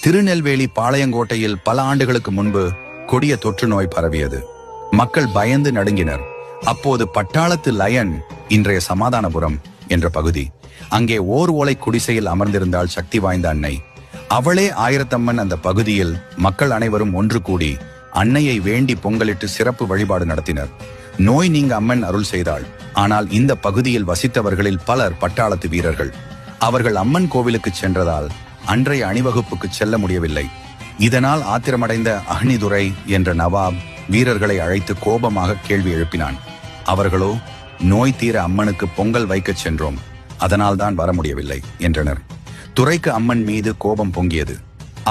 திருநெல்வேலி பாளையங்கோட்டையில் பல ஆண்டுகளுக்கு முன்பு கொடிய தொற்று நோய் பரவியது. மக்கள் பயந்து நடுங்கினர். அப்போது பட்டாளத்து லயன், இன்றைய சமாதானபுரம் என்ற பகுதி, அங்கே ஓர் ஓலை குடிசையில் அமர்ந்திருந்தாள் சக்தி வாய்ந்த அன்னை. அவளே ஆயிரத்தம்மன். அந்த பகுதியில் மக்கள் அனைவரும் ஒன்று கூடி அன்னையை வேண்டி பொங்கலிட்டு சிறப்பு வழிபாடு நடத்தினர். நோய் நீங்க அம்மன் அருள் செய்தாள். ஆனால் இந்த பகுதியில் வசித்தவர்களில் பலர் பட்டாளத்து வீரர்கள். அவர்கள் அம்மன் கோவிலுக்கு சென்றதால் அன்றைய அணிவகுப்புக்கு செல்ல முடியவில்லை. இதனால் ஆத்திரமடைந்த அஹ்னிதுரை என்ற நவாப் வீரர்களை அழைத்து கோபமாக கேள்வி எழுப்பினான். அவர்களோ, நோய் தீர அம்மனுக்கு பொங்கல் வைக்கச் சென்றோம், அதனால்தான் வர முடியவில்லை என்றனர். துரைக்கு அம்மன் மீது கோபம் பொங்கியது.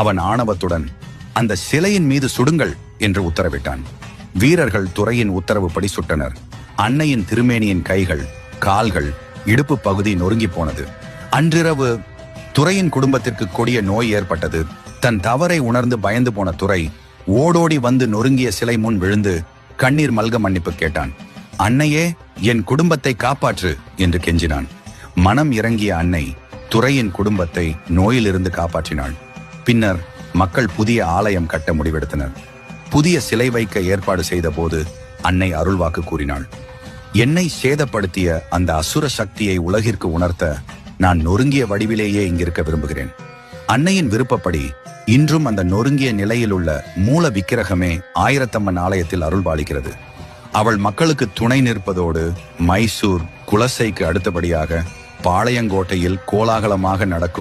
அவன் ஆணவத்துடன், அந்த சிலையின் மீது சுடுங்கள் என்று உத்தரவிட்டான். வீரர்கள் துரையின் உத்தரவுப்படி சுட்டனர். அன்னையின் திருமேனியின் கைகள், கால்கள், இடுப்பு பகுதி நொறுங்கி போனது. அன்றிரவு துரையின் குடும்பத்திற்கு கொடிய நோய் ஏற்பட்டது. தன் தவறை உணர்ந்து பயந்து போன துரை ஓடோடி வந்து நொறுங்கிய சிலை முன் விழுந்து கண்ணீர் மல்க மன்னிப்பு கேட்டான். அன்னையே, என் குடும்பத்தை காப்பாற்று என்று கெஞ்சினான். மனம் இறங்கிய அன்னை துரையின் குடும்பத்தை நோயிலிருந்து காப்பாற்றினாள். பின்னர் மக்கள் புதிய ஆலயம் கட்ட முடிவெடுத்தனர். புதிய சிலை வைக்க ஏற்பாடு செய்த போது அன்னை அருள்வாக்கு கூறினாள். என்னை சேதப்படுத்திய அந்த அசுர சக்தியை உலகிற்கு உணர்த்த நான் நொறுங்கிய வடிவிலேயே இங்கிருக்க விரும்புகிறேன். அன்னையின் விருப்பப்படி இன்றும் அந்த நொறுங்கிய நிலையில் உள்ள மூல விக்கிரகமே ஆயிரத்தம்மன் ஆலயத்தில் அருள்பாலிக்கிறது. அவள் மக்களுக்கு துணை நிற்பதோடு மைசூர், குலசைக்கு அடுத்தபடியாக பாளையங்கோட்டையில் கோலாகலமாக நடக்கும்